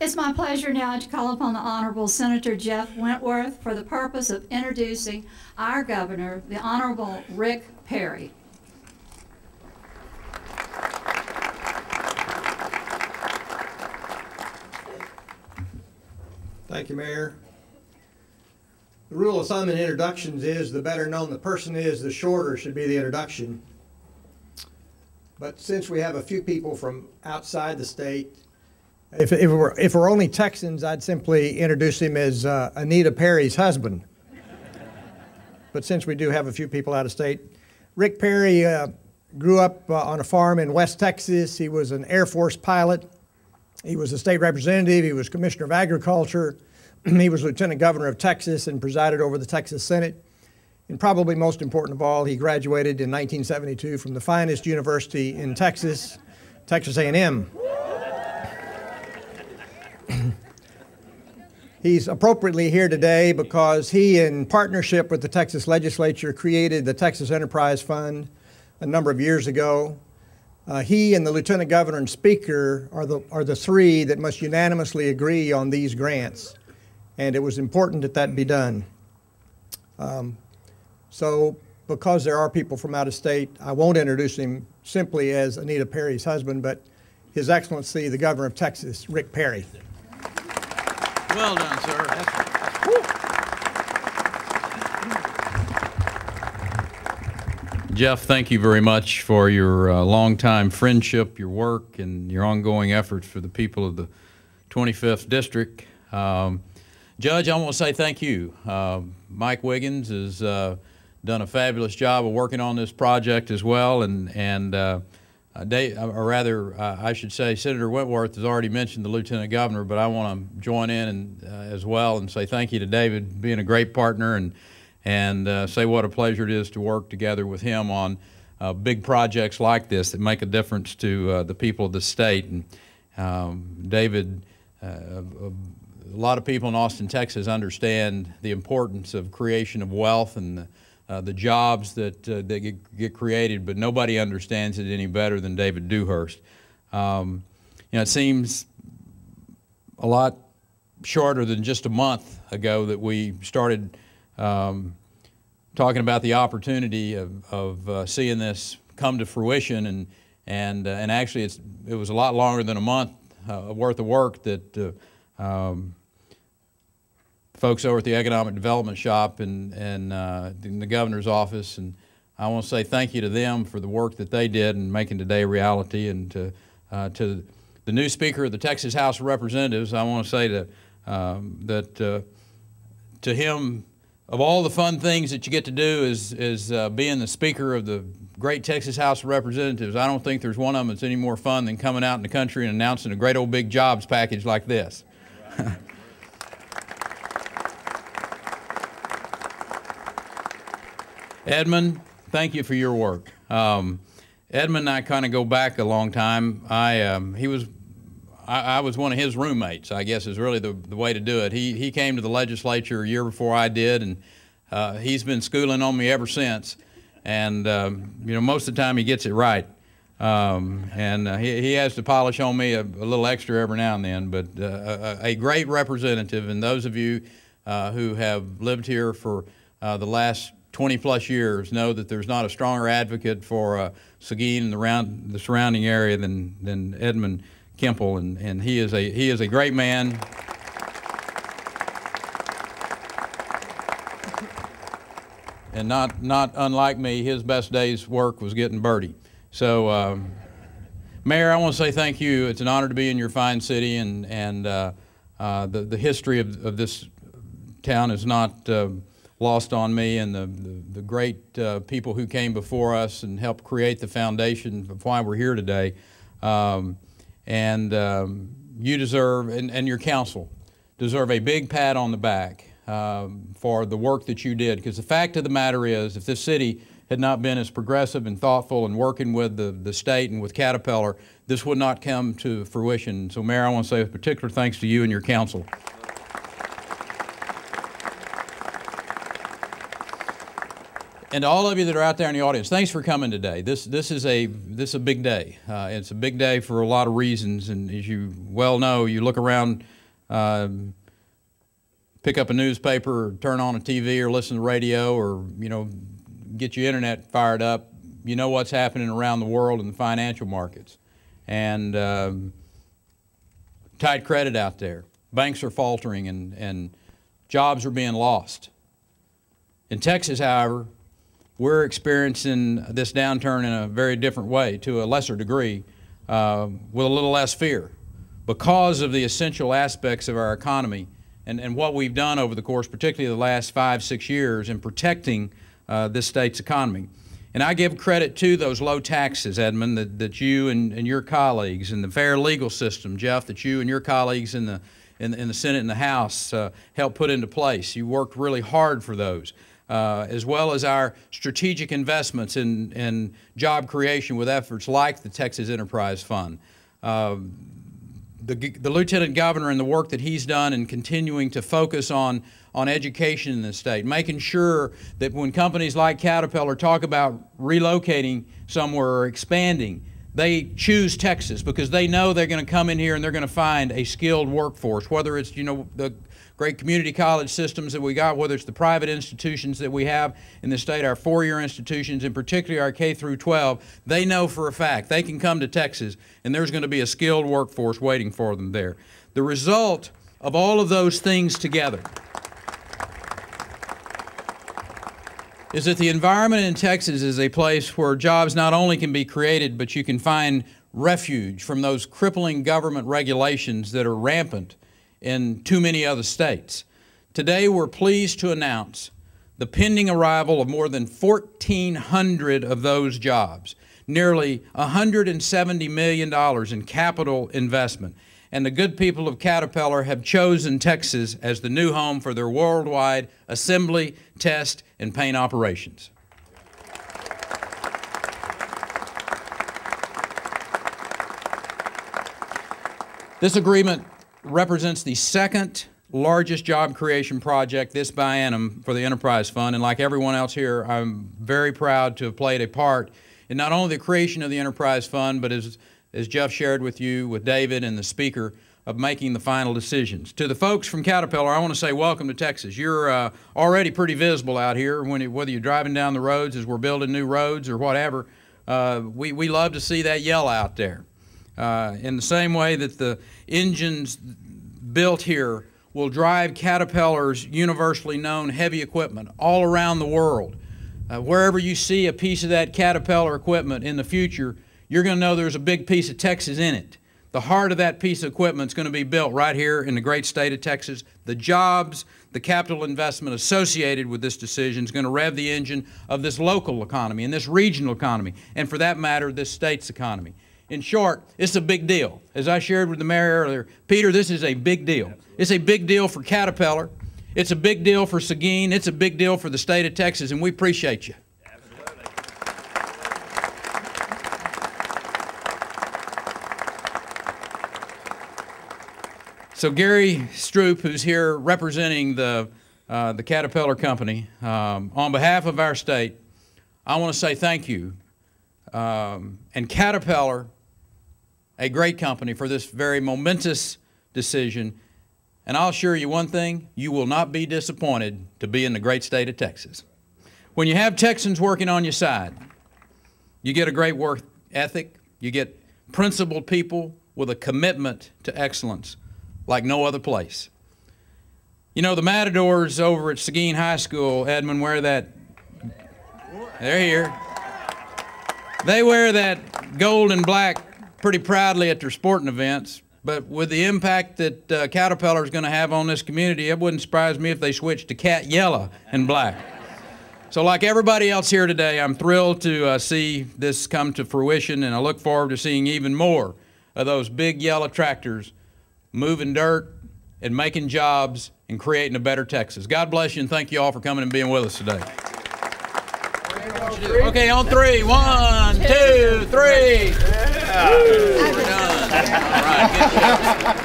It's my pleasure now to call upon the Honorable Senator Jeff Wentworth for the purpose of introducing our governor, the Honorable Rick Perry. Thank you, Mayor. The rule of thumb in introductions is the better known the person is, the shorter should be the introduction. But since we have a few people from outside the state, if it were only Texans, I'd simply introduce him as Anita Perry's husband. But since we do have a few people out of state, Rick Perry grew up on a farm in West Texas. He was an Air Force pilot. He was a state representative. He was Commissioner of Agriculture. He was Lieutenant Governor of Texas and presided over the Texas Senate. And probably most important of all, he graduated in 1972 from the finest university in Texas, Texas A&M. He's appropriately here today because he, in partnership with the Texas Legislature, created the Texas Enterprise Fund a number of years ago. He and the Lieutenant Governor and Speaker are the three that must unanimously agree on these grants. And it was important that that be done. So because there are people from out of state, I won't introduce him simply as Anita Perry's husband, but His Excellency, the Governor of Texas, Rick Perry. Well done, sir. Jeff, thank you very much for your longtime friendship, your work, and your ongoing efforts for the people of the 25th District. Judge, I want to say thank you. Mike Wiggins has done a fabulous job of working on this project as well, I should say Senator Wentworth has already mentioned the Lieutenant Governor, but I want to join in as well and say thank you to David, being a great partner, and say what a pleasure it is to work together with him on big projects like this that make a difference to the people of the state. And David, a lot of people in Austin, Texas understand the importance of creation of wealth and the jobs that get created, but nobody understands it any better than David Dewhurst. It seems a lot shorter than just a month ago that we started talking about the opportunity of seeing this come to fruition, and actually it was a lot longer than a month worth of work that folks over at the Economic Development Shop and in the Governor's office, and I want to say thank you to them for the work that they did in making today a reality, and to the new Speaker of the Texas House of Representatives, I want to say that to him, of all the fun things that you get to do is being the Speaker of the great Texas House of Representatives, I don't think there's one of them that's any more fun than coming out in the country and announcing a great old big jobs package like this. Edmund, thank you for your work. Edmund and I kind of go back a long time. I was one of his roommates, I guess is really the way to do it. He came to the legislature a year before I did, and he's been schooling on me ever since. And most of the time he gets it right. He has to polish on me a little extra every now and then, but a great representative. And those of you who have lived here for the last 20-plus years know that there's not a stronger advocate for Seguin and the surrounding area than Edmund Kemple, and he is a great man. And not unlike me, his best day's work was getting birdie. So, Mayor, I want to say thank you. It's an honor to be in your fine city, and the history of this town is not lost on me, and the great people who came before us and helped create the foundation of why we're here today. You deserve, and your council deserve, a big pat on the back for the work that you did, because the fact of the matter is, if this city had not been as progressive and thoughtful and working with the state and with Caterpillar, this would not come to fruition. So, Mayor, I want to say a particular thanks to you and your council. And to all of you that are out there in the audience, thanks for coming today. This is a big day. It's a big day for a lot of reasons, and as you well know, you look around, pick up a newspaper, or turn on a TV, or listen to the radio, or get your internet fired up. You know what's happening around the world in the financial markets, and tight credit out there. Banks are faltering, and jobs are being lost. In Texas, however, we're experiencing this downturn in a very different way, to a lesser degree, with a little less fear, because of the essential aspects of our economy and what we've done over the course, particularly the last 5-6 years, in protecting this state's economy. And I give credit to those low taxes, Edmund, that you and your colleagues, and the fair legal system, Jeff, that you and your colleagues in the Senate and the House helped put into place. You worked really hard for those. As well as our strategic investments in job creation with efforts like the Texas Enterprise Fund. The Lieutenant Governor and the work that he's done in continuing to focus on education in the state, making sure that when companies like Caterpillar talk about relocating somewhere or expanding, they choose Texas because they know they're going to come in here and they're going to find a skilled workforce, whether it's, the great community college systems that we got, whether it's the private institutions that we have in the state, our four-year institutions, and particularly our K through 12, they know for a fact they can come to Texas and there's going to be a skilled workforce waiting for them there. The result of all of those things together is that the environment in Texas is a place where jobs not only can be created, but you can find refuge from those crippling government regulations that are rampant in too many other states. Today, we're pleased to announce the pending arrival of more than 1,400 of those jobs, nearly $170 million in capital investment. And the good people of Caterpillar have chosen Texas as the new home for their worldwide assembly, test, and paint operations. This agreement represents the second largest job creation project this biennium for the Enterprise Fund, and like everyone else here, I'm very proud to have played a part in not only the creation of the Enterprise Fund, but as Jeff shared with you, with David and the Speaker, of making the final decisions. To the folks from Caterpillar, I want to say welcome to Texas. You're already pretty visible out here, whether you're driving down the roads as we're building new roads or whatever. We love to see that yell out there. In the same way that the engines built here will drive Caterpillar's universally known heavy equipment all around the world. Wherever you see a piece of that Caterpillar equipment in the future, you're going to know there's a big piece of Texas in it. The heart of that piece of equipment is going to be built right here in the great state of Texas. The jobs, the capital investment associated with this decision is going to rev the engine of this local economy and this regional economy, and for that matter, this state's economy. In short, it's a big deal. As I shared with the mayor earlier, Peter, this is a big deal. It's a big deal for Caterpillar. It's a big deal for Seguin. It's a big deal for the state of Texas, and we appreciate you. So Gary Stroop, who's here representing the Caterpillar Company, on behalf of our state, I want to say thank you. And Caterpillar, a great company, for this very momentous decision. And I'll assure you one thing, you will not be disappointed to be in the great state of Texas. When you have Texans working on your side, you get a great work ethic, you get principled people with a commitment to excellence like no other place. You know, the Matadors over at Seguin High School, Edmund, wear that, they're here. They wear that gold and black pretty proudly at their sporting events, but with the impact that Caterpillar is going to have on this community, it wouldn't surprise me if they switched to cat yellow and black. So like everybody else here today, I'm thrilled to see this come to fruition, and I look forward to seeing even more of those big yellow tractors moving dirt and making jobs and creating a better Texas. God bless you, and thank you all for coming and being with us today. Okay, on three. 1, 2, 3. Yeah. We're done. All right, good job.